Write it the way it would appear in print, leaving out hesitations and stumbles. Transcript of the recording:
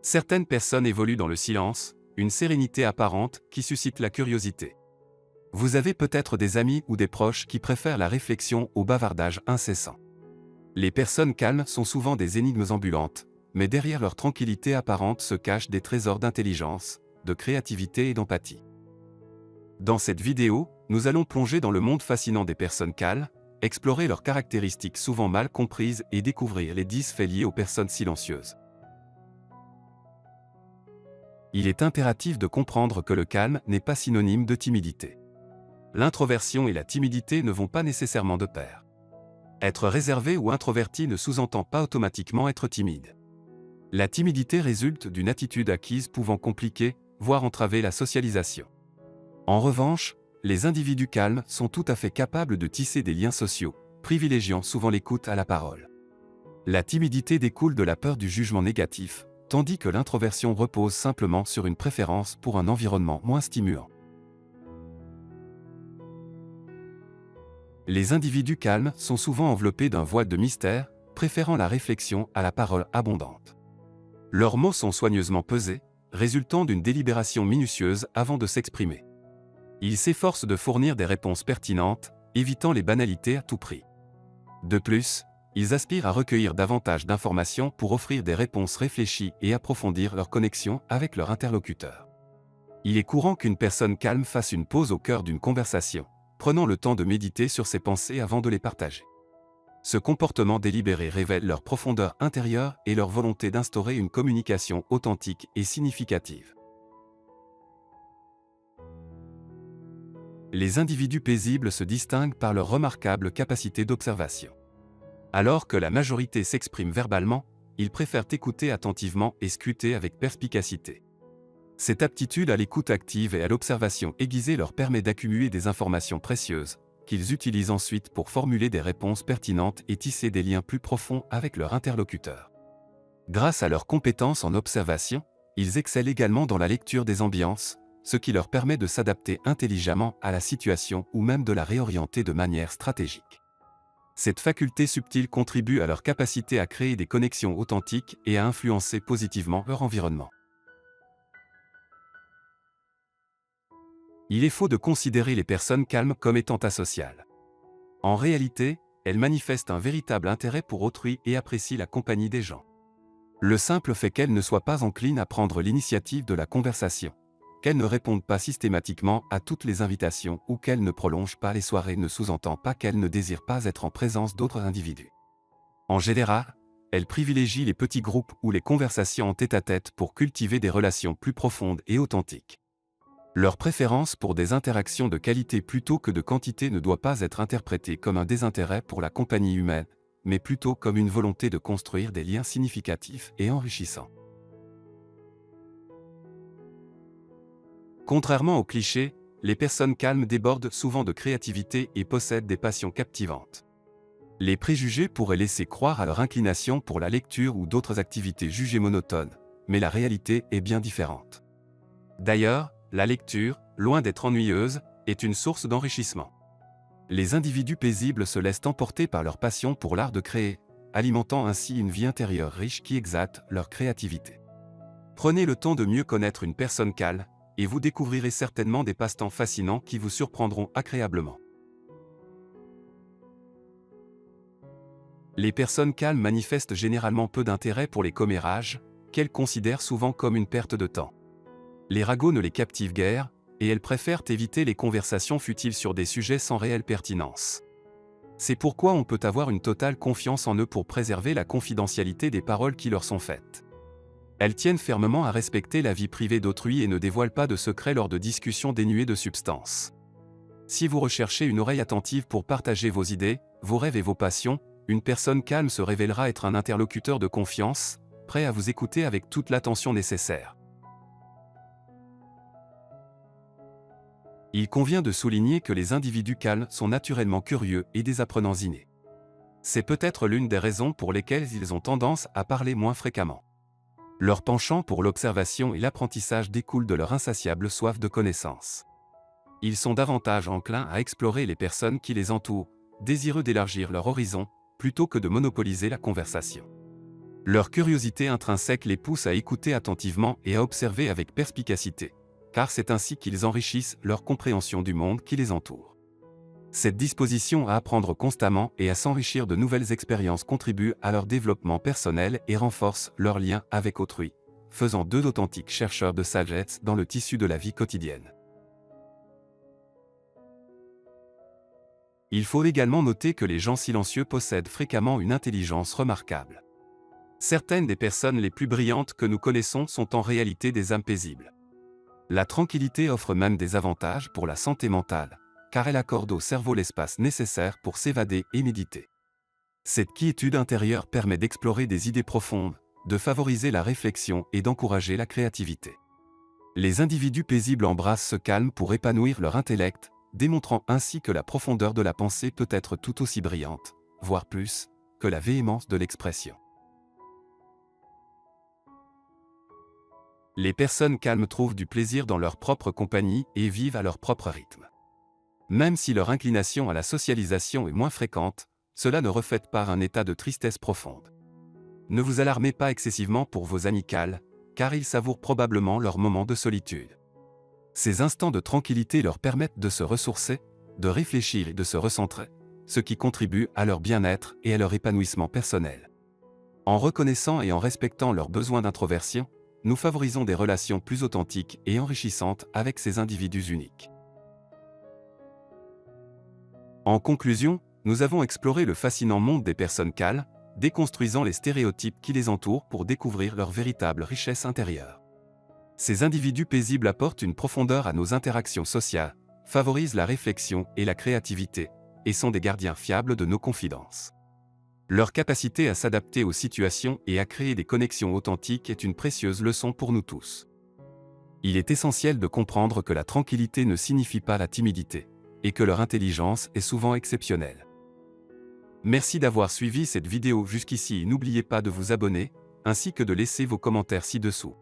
Certaines personnes évoluent dans le silence, une sérénité apparente qui suscite la curiosité. Vous avez peut-être des amis ou des proches qui préfèrent la réflexion au bavardage incessant. Les personnes calmes sont souvent des énigmes ambulantes, mais derrière leur tranquillité apparente se cachent des trésors d'intelligence, de créativité et d'empathie. Dans cette vidéo, nous allons plonger dans le monde fascinant des personnes calmes, explorer leurs caractéristiques souvent mal comprises et découvrir les 10 faits liés aux personnes silencieuses. Il est impératif de comprendre que le calme n'est pas synonyme de timidité. L'introversion et la timidité ne vont pas nécessairement de pair. Être réservé ou introverti ne sous-entend pas automatiquement être timide. La timidité résulte d'une attitude acquise pouvant compliquer, voire entraver la socialisation. En revanche, les individus calmes sont tout à fait capables de tisser des liens sociaux, privilégiant souvent l'écoute à la parole. La timidité découle de la peur du jugement négatif, tandis que l'introversion repose simplement sur une préférence pour un environnement moins stimulant. Les individus calmes sont souvent enveloppés d'un voile de mystère, préférant la réflexion à la parole abondante. Leurs mots sont soigneusement pesés, résultant d'une délibération minutieuse avant de s'exprimer. Ils s'efforcent de fournir des réponses pertinentes, évitant les banalités à tout prix. De plus, ils aspirent à recueillir davantage d'informations pour offrir des réponses réfléchies et approfondir leur connexion avec leur interlocuteur. Il est courant qu'une personne calme fasse une pause au cœur d'une conversation, prenant le temps de méditer sur ses pensées avant de les partager. Ce comportement délibéré révèle leur profondeur intérieure et leur volonté d'instaurer une communication authentique et significative. Les individus paisibles se distinguent par leur remarquable capacité d'observation. Alors que la majorité s'exprime verbalement, ils préfèrent écouter attentivement et scruter avec perspicacité. Cette aptitude à l'écoute active et à l'observation aiguisée leur permet d'accumuler des informations précieuses, qu'ils utilisent ensuite pour formuler des réponses pertinentes et tisser des liens plus profonds avec leur interlocuteur. Grâce à leurs compétences en observation, ils excellent également dans la lecture des ambiances, ce qui leur permet de s'adapter intelligemment à la situation ou même de la réorienter de manière stratégique. Cette faculté subtile contribue à leur capacité à créer des connexions authentiques et à influencer positivement leur environnement. Il est faux de considérer les personnes calmes comme étant asociales. En réalité, elles manifestent un véritable intérêt pour autrui et apprécient la compagnie des gens. Le simple fait qu'elles ne soient pas enclines à prendre l'initiative de la conversation, qu'elles ne répondent pas systématiquement à toutes les invitations ou qu'elles ne prolongent pas les soirées ne sous-entend pas qu'elles ne désirent pas être en présence d'autres individus. En général, elles privilégient les petits groupes ou les conversations en tête-à-tête pour cultiver des relations plus profondes et authentiques. Leur préférence pour des interactions de qualité plutôt que de quantité ne doit pas être interprétée comme un désintérêt pour la compagnie humaine, mais plutôt comme une volonté de construire des liens significatifs et enrichissants. Contrairement aux clichés, les personnes calmes débordent souvent de créativité et possèdent des passions captivantes. Les préjugés pourraient laisser croire à leur inclination pour la lecture ou d'autres activités jugées monotones, mais la réalité est bien différente. D'ailleurs, la lecture, loin d'être ennuyeuse, est une source d'enrichissement. Les individus paisibles se laissent emporter par leur passion pour l'art de créer, alimentant ainsi une vie intérieure riche qui exalte leur créativité. Prenez le temps de mieux connaître une personne calme, et vous découvrirez certainement des passe-temps fascinants qui vous surprendront agréablement. Les personnes calmes manifestent généralement peu d'intérêt pour les commérages, qu'elles considèrent souvent comme une perte de temps. Les ragots ne les captivent guère, et elles préfèrent éviter les conversations futiles sur des sujets sans réelle pertinence. C'est pourquoi on peut avoir une totale confiance en eux pour préserver la confidentialité des paroles qui leur sont faites. Elles tiennent fermement à respecter la vie privée d'autrui et ne dévoilent pas de secrets lors de discussions dénuées de substance. Si vous recherchez une oreille attentive pour partager vos idées, vos rêves et vos passions, une personne calme se révélera être un interlocuteur de confiance, prêt à vous écouter avec toute l'attention nécessaire. Il convient de souligner que les individus calmes sont naturellement curieux et des apprenants innés. C'est peut-être l'une des raisons pour lesquelles ils ont tendance à parler moins fréquemment. Leur penchant pour l'observation et l'apprentissage découle de leur insatiable soif de connaissance. Ils sont davantage enclins à explorer les personnes qui les entourent, désireux d'élargir leur horizon, plutôt que de monopoliser la conversation. Leur curiosité intrinsèque les pousse à écouter attentivement et à observer avec perspicacité, car c'est ainsi qu'ils enrichissent leur compréhension du monde qui les entoure. Cette disposition à apprendre constamment et à s'enrichir de nouvelles expériences contribue à leur développement personnel et renforce leur lien avec autrui, faisant d'eux d'authentiques chercheurs de sagesse dans le tissu de la vie quotidienne. Il faut également noter que les gens silencieux possèdent fréquemment une intelligence remarquable. Certaines des personnes les plus brillantes que nous connaissons sont en réalité des âmes paisibles. La tranquillité offre même des avantages pour la santé mentale, car elle accorde au cerveau l'espace nécessaire pour s'évader et méditer. Cette quiétude intérieure permet d'explorer des idées profondes, de favoriser la réflexion et d'encourager la créativité. Les individus paisibles embrassent ce calme pour épanouir leur intellect, démontrant ainsi que la profondeur de la pensée peut être tout aussi brillante, voire plus, que la véhémence de l'expression. Les personnes calmes trouvent du plaisir dans leur propre compagnie et vivent à leur propre rythme. Même si leur inclination à la socialisation est moins fréquente, cela ne reflète pas un état de tristesse profonde. Ne vous alarmez pas excessivement pour vos amis calmes, car ils savourent probablement leurs moments de solitude. Ces instants de tranquillité leur permettent de se ressourcer, de réfléchir et de se recentrer, ce qui contribue à leur bien-être et à leur épanouissement personnel. En reconnaissant et en respectant leurs besoins d'introversion, nous favorisons des relations plus authentiques et enrichissantes avec ces individus uniques. En conclusion, nous avons exploré le fascinant monde des personnes calmes, déconstruisant les stéréotypes qui les entourent pour découvrir leur véritable richesse intérieure. Ces individus paisibles apportent une profondeur à nos interactions sociales, favorisent la réflexion et la créativité, et sont des gardiens fiables de nos confidences. Leur capacité à s'adapter aux situations et à créer des connexions authentiques est une précieuse leçon pour nous tous. Il est essentiel de comprendre que la tranquillité ne signifie pas la timidité, et que leur intelligence est souvent exceptionnelle. Merci d'avoir suivi cette vidéo jusqu'ici et n'oubliez pas de vous abonner, ainsi que de laisser vos commentaires ci-dessous.